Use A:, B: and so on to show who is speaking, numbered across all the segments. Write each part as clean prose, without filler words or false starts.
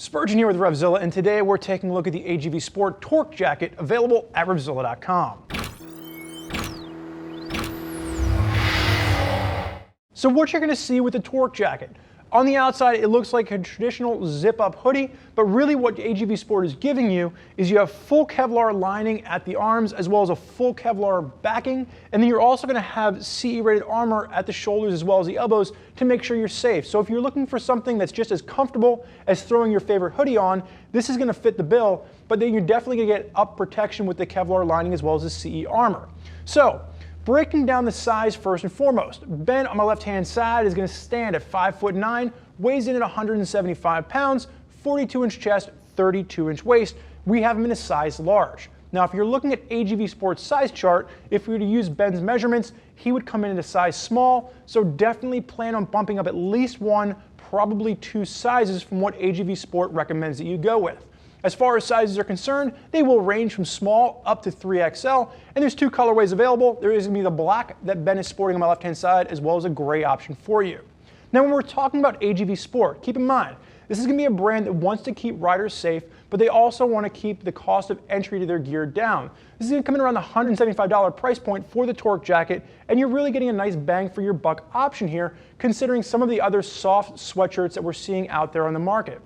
A: Spurgeon here with RevZilla, and today we're taking a look at the AGV Sport Torque Jacket available at RevZilla.com. So what you're going to see with the Torque Jacket, on the outside it looks like a traditional zip-up hoodie, but really what AGV Sport is giving you is you have full Kevlar lining at the arms as well as a full Kevlar backing, and then you're also going to have CE-rated armor at the shoulders as well as the elbows to make sure you're safe. So if you're looking for something that's just as comfortable as throwing your favorite hoodie on, this is going to fit the bill, but then you're definitely going to get up protection with the Kevlar lining as well as the CE armor. So breaking down the size first and foremost, Ben on my left-hand side is going to stand at 5'9", weighs in at 175 pounds, 42-inch chest, 32-inch waist. We have him in a size large. Now, if you're looking at AGV Sport's size chart, if we were to use Ben's measurements, he would come in at a size small, so definitely plan on bumping up at least one, probably two sizes from what AGV Sport recommends that you go with. As far as sizes are concerned, they will range from small up to 3XL, and there's two colorways available. There is going to be the black that Ben is sporting on my left-hand side, as well as a gray option for you. Now, when we're talking about AGV Sport, keep in mind, this is going to be a brand that wants to keep riders safe, but they also want to keep the cost of entry to their gear down. This is going to come in around the $175 price point for the Torque Jacket, and you're really getting a nice bang for your buck option here, considering some of the other soft sweatshirts that we're seeing out there on the market.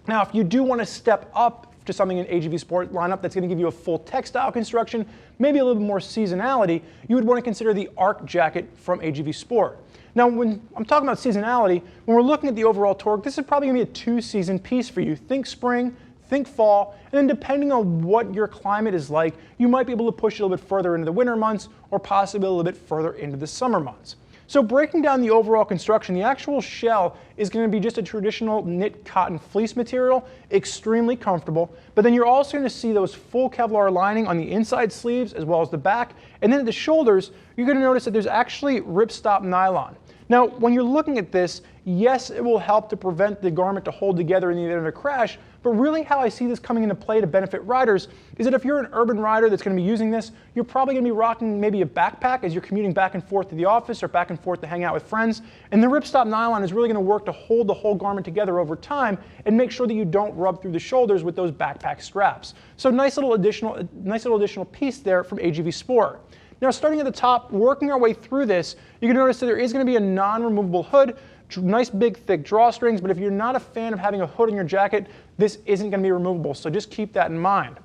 A: Now, if you do want to step up to something in AGV Sport lineup that's going to give you a full textile construction, maybe a little bit more seasonality, you would want to consider the Arc Jacket from AGV Sport. Now, when I'm talking about seasonality, when we're looking at the overall Torque, this is probably going to be a two-season piece for you. Think spring, think fall, and then depending on what your climate is like, you might be able to push it a little bit further into the winter months or possibly a little bit further into the summer months. So breaking down the overall construction, the actual shell is going to be just a traditional knit cotton fleece material, extremely comfortable, but then you're also going to see those full Kevlar lining on the inside sleeves as well as the back, and then at the shoulders, you're going to notice that there's actually ripstop nylon. Now, when you're looking at this, yes, it will help to prevent the garment to hold together in the event of a crash, but really how I see this coming into play to benefit riders is that if you're an urban rider that's going to be using this, you're probably going to be rocking maybe a backpack as you're commuting back and forth to the office or back and forth to hang out with friends, and the ripstop nylon is really going to work to hold the whole garment together over time and make sure that you don't rub through the shoulders with those backpack straps. So nice little additional piece there from AGV Sport. Now, starting at the top, working our way through this, you can notice that there is going to be a non-removable hood, nice big thick drawstrings, but if you're not a fan of having a hood in your jacket, this isn't going to be removable, so just keep that in mind.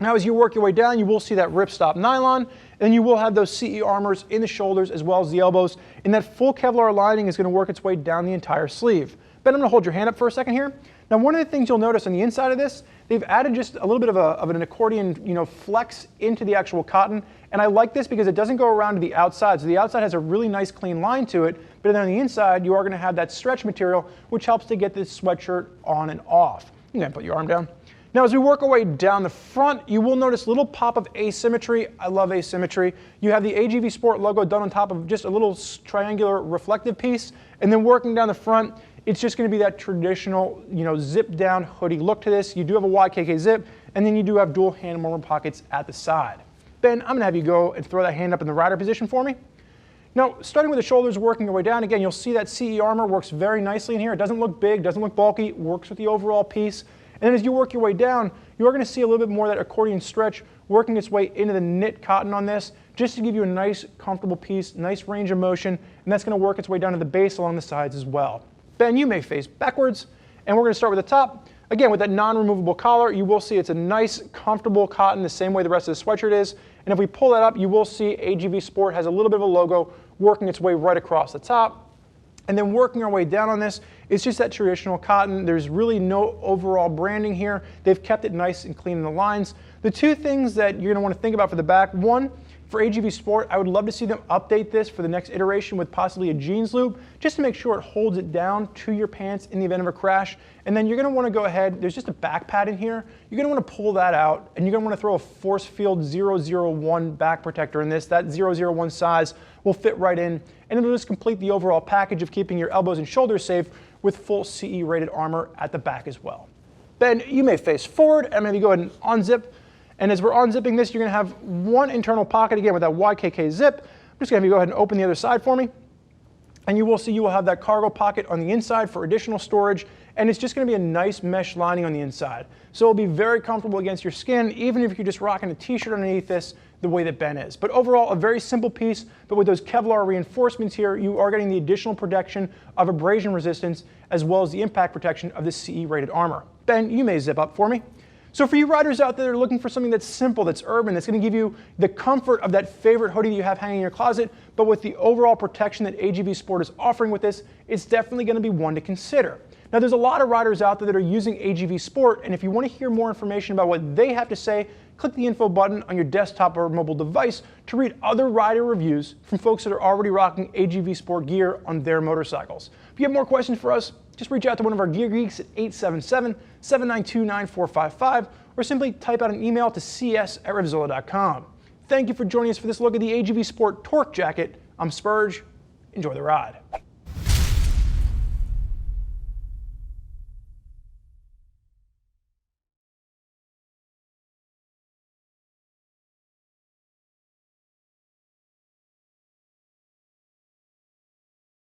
A: Now, as you work your way down, you will see that ripstop nylon, and you will have those CE armors in the shoulders as well as the elbows, and that full Kevlar lining is going to work its way down the entire sleeve. Ben, I'm going to hold your hand up for a second here. Now, one of the things you'll notice on the inside of this, they've added just a little bit of an accordion, flex into the actual cotton, and I like this because it doesn't go around to the outside. So the outside has a really nice clean line to it, but then on the inside, you are going to have that stretch material, which helps to get this sweatshirt on and off. You can put your arm down. Now, as we work our way down the front, you will notice a little pop of asymmetry. I love asymmetry. You have the AGV Sport logo done on top of just a little triangular reflective piece, and then working down the front, it's just going to be that traditional, zip down hoodie look to this. You do have a YKK zip, and then you do have dual hand warmer pockets at the side. Ben, I'm going to have you go and throw that hand up in the rider position for me. Now, starting with the shoulders, working your way down, again, you'll see that CE armor works very nicely in here. It doesn't look big, doesn't look bulky, works with the overall piece. And then as you work your way down, you are going to see a little bit more of that accordion stretch working its way into the knit cotton on this, just to give you a nice, comfortable piece, nice range of motion, and that's going to work its way down to the base along the sides as well. Ben, you may face backwards, and we're going to start with the top. Again, with that non-removable collar, you will see it's a nice, comfortable cotton the same way the rest of the sweatshirt is. And if we pull that up, you will see AGV Sport has a little bit of a logo working its way right across the top. And then working our way down on this, it's just that traditional cotton. There's really no overall branding here. They've kept it nice and clean in the lines. The two things that you're going to want to think about for the back, one, for AGV Sport, I would love to see them update this for the next iteration with possibly a jeans loop, just to make sure it holds it down to your pants in the event of a crash. And then you're going to want to go ahead, there's just a back pad in here. You're going to want to pull that out, and you're going to want to throw a Force Field 001 back protector in this. That 001 size will fit right in, and it'll just complete the overall package of keeping your elbows and shoulders safe with full CE rated armor at the back as well. Ben, you may face forward. I'm going to go ahead and unzip. And as we're unzipping this, you're going to have one internal pocket again with that YKK zip. I'm just going to have you go ahead and open the other side for me. And you will see you will have that cargo pocket on the inside for additional storage. and it's just going to be a nice mesh lining on the inside. So it'll be very comfortable against your skin, even if you're just rocking a t-shirt underneath this the way that Ben is. But overall, a very simple piece, but with those Kevlar reinforcements here, you are getting the additional protection of abrasion resistance, as well as the impact protection of the CE-rated armor. Ben, you may zip up for me. So for you riders out there that are looking for something that's simple, that's urban, that's going to give you the comfort of that favorite hoodie that you have hanging in your closet, but with the overall protection that AGV Sport is offering with this, it's definitely going to be one to consider. Now, there's a lot of riders out there that are using AGV Sport, and if you want to hear more information about what they have to say, click the info button on your desktop or mobile device to read other rider reviews from folks that are already rocking AGV Sport gear on their motorcycles. If you have more questions for us, just reach out to one of our gear geeks at 877-792-9455, or simply type out an email to cs@revzilla.com. Thank you for joining us for this look at the AGV Sport Torque Jacket. I'm Spurge. Enjoy the ride.